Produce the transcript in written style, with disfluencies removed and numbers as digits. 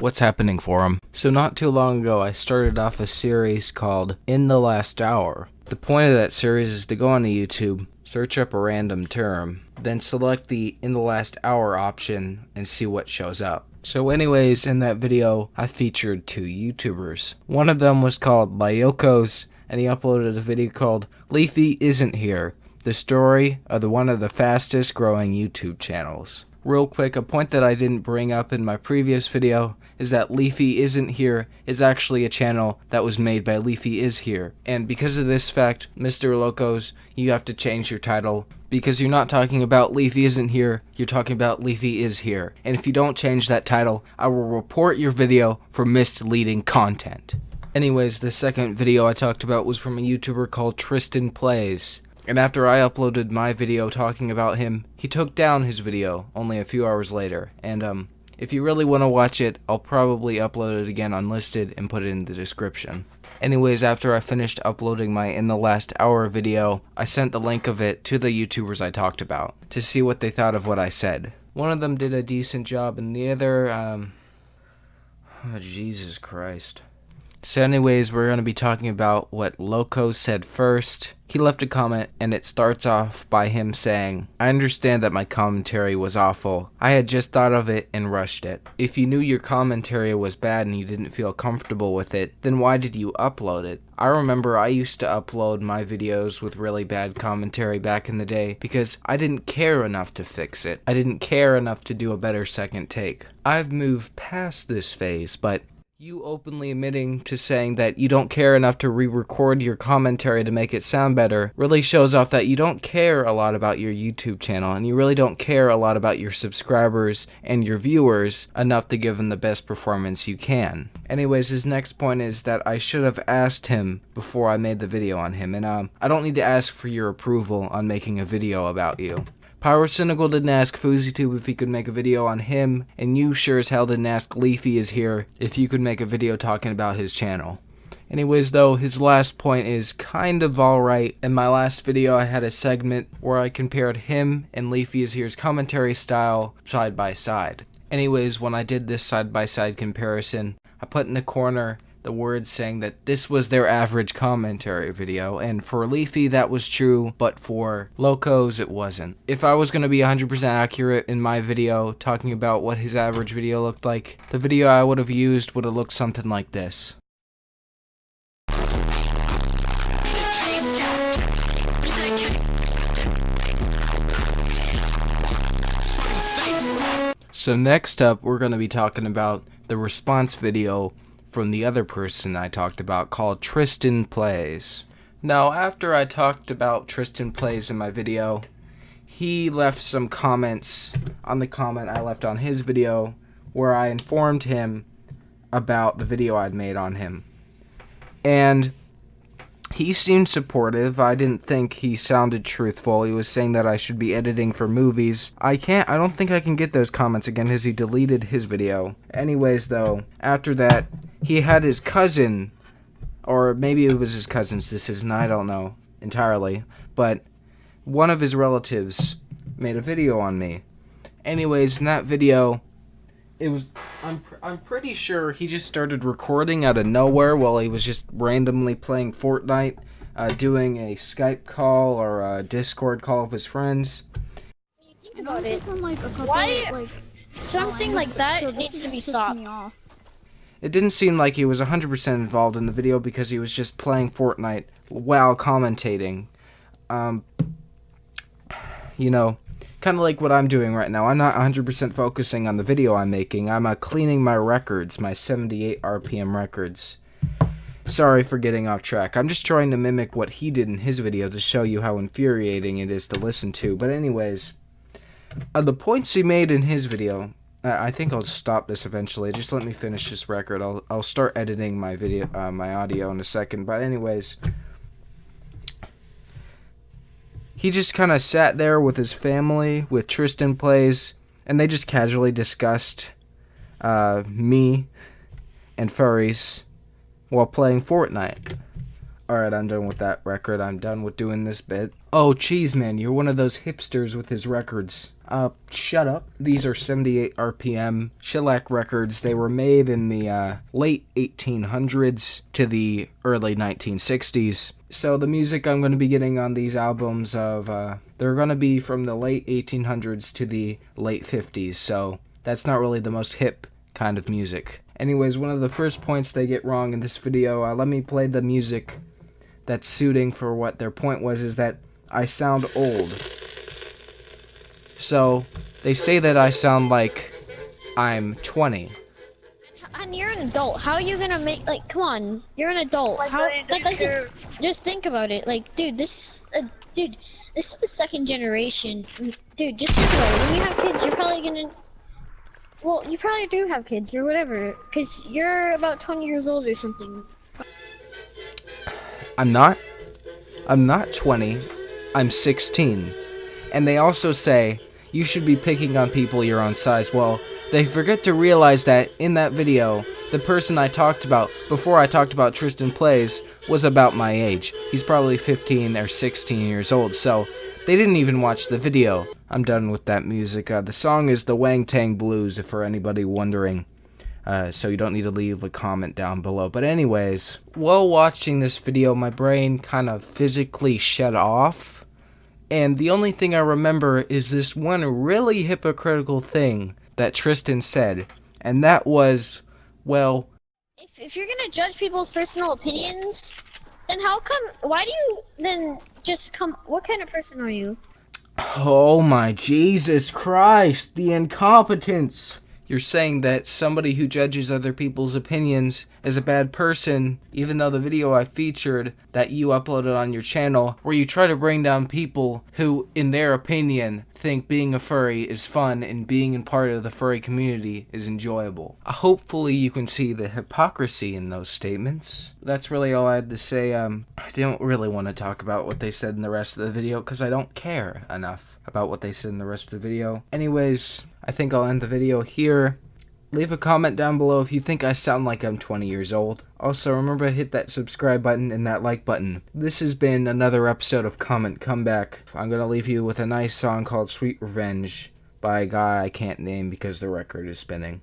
What's happening for him? So not too long ago, I started off a series called In the Last Hour. The point of that series is to go onto YouTube, search up a random term, then select the In the Last Hour option and see what shows up. So anyways, in that video, I featured two YouTubers. One of them was called Lyokos, and he uploaded a video called Leafy Isn't Here, the story of one of the fastest growing YouTube channels. Real quick, a point that I didn't bring up in my previous video is that Leafy Isn't Here is actually a channel that was made by Leafy Is Here. And because of this fact, Mr. Locos, you have to change your title because you're not talking about Leafy Isn't Here, you're talking about Leafy Is Here. And if you don't change that title, I will report your video for misleading content. Anyways, the second video I talked about was from a YouTuber called Tristan Plays. And after I uploaded my video talking about him, he took down his video only a few hours later. And if you really want to watch it, I'll probably upload it again unlisted and put it in the description. Anyways, after I finished uploading my In the Last Hour video, I sent the link of it to the YouTubers I talked about to see what they thought of what I said. One of them did a decent job and the other, oh, Jesus Christ. So anyways, we're going to be talking about what Loco said first. He left a comment, and it starts off by him saying, I understand that my commentary was awful. I had just thought of it and rushed it. If you knew your commentary was bad and you didn't feel comfortable with it, then why did you upload it? I remember I used to upload my videos with really bad commentary back in the day because I didn't care enough to fix it. I didn't care enough to do a better second take. I've moved past this phase, but you openly admitting to saying that you don't care enough to re-record your commentary to make it sound better really shows off that you don't care a lot about your YouTube channel and you really don't care a lot about your subscribers and your viewers enough to give them the best performance you can. Anyways, his next point is that I should have asked him before I made the video on him, and I don't need to ask for your approval on making a video about you. Power Cynical didn't ask FouseyTube if he could make a video on him, and you sure as hell didn't ask Leafy Is Here if you could make a video talking about his channel. Anyways though, his last point is kind of alright. In my last video I had a segment where I compared him and Leafy Is Here's commentary style side by side. Anyways, when I did this side by side comparison, I put in the corner the words saying that this was their average commentary video, and for Leafy that was true, but for Locos it wasn't. If I was going to be 100% accurate in my video talking about what his average video looked like, the video I would have used would have looked something like this. So next up we're going to be talking about the response video from the other person I talked about called Tristan Plays. Now, after I talked about Tristan Plays in my video, he left some comments on the comment I left on his video where I informed him about the video I'd made on him. And he seemed supportive. I didn't think he sounded truthful. He was saying that I should be editing for movies. I don't think I can get those comments again because he deleted his video. Anyways though, after that, he had his cousin, or maybe it was his cousin's decision, I don't know entirely, but one of his relatives made a video on me. Anyways, in that video, it was, I'm pretty sure he just started recording out of nowhere while he was just randomly playing Fortnite, doing a Skype call or a Discord call with his friends. About it. Why? Something like that needs to be stopped. It didn't seem like he was 100% involved in the video because he was just playing Fortnite while commentating. You know, kind of like what I'm doing right now. I'm not 100% focusing on the video I'm making. I'm cleaning my records, my 78 RPM records. Sorry for getting off track. I'm just trying to mimic what he did in his video to show you how infuriating it is to listen to. But anyways, the points he made in his video, I think I'll stop this eventually. Just let me finish this record. I'll start editing my video, my audio in a second. But anyways, he just kind of sat there with his family, with Tristan Plays, and they just casually discussed me and furries while playing Fortnite. Alright, I'm done with that record. I'm done with doing this bit. Oh, cheese man, you're one of those hipsters with his records. Shut up. These are 78 RPM shellac records. They were made in the late 1800s to the early 1960s. So the music I'm going to be getting on these albums they're going to be from the late 1800s to the late 50s. So that's not really the most hip kind of music. Anyways, one of the first points they get wrong in this video, let me play the music that's suiting for what their point was, is that I sound old. So, they say that I sound like I'm 20. And you're an adult. How are you gonna make, like, come on, you're an adult. How, that doesn't, just think about it. Like, dude, this is the second generation. Dude, just think about it. When you have kids, you're probably gonna, well, you probably do have kids or whatever, because you're about 20 years old or something. I'm not 20. I'm 16. And they also say you should be picking on people your own size. Well, they forget to realize that in that video, the person I talked about before I talked about Tristan Plays was about my age. He's probably 15 or 16 years old, so they didn't even watch the video. I'm done with that music. The song is the Wang Tang Blues, if for anybody wondering. So you don't need to leave a comment down below. But anyways, while watching this video, my brain kind of physically shut off. And the only thing I remember is this one really hypocritical thing that Tristan said. And that was, well, if you're gonna judge people's personal opinions, then why do you then just come, what kind of person are you? oh my Jesus Christ, the incompetence. You're saying that somebody who judges other people's opinions is a bad person, even though the video I featured that you uploaded on your channel, where you try to bring down people who, in their opinion, think being a furry is fun and being in part of the furry community is enjoyable. Hopefully you can see the hypocrisy in those statements. That's really all I had to say. I don't really want to talk about what they said in the rest of the video, because I don't care enough about what they said in the rest of the video. Anyways, I think I'll end the video here. Leave a comment down below if you think I sound like I'm 20 years old. Also, remember to hit that subscribe button and that like button. This has been another episode of Comment Comeback. I'm going to leave you with a nice song called Sweet Revenge by a guy I can't name because the record is spinning.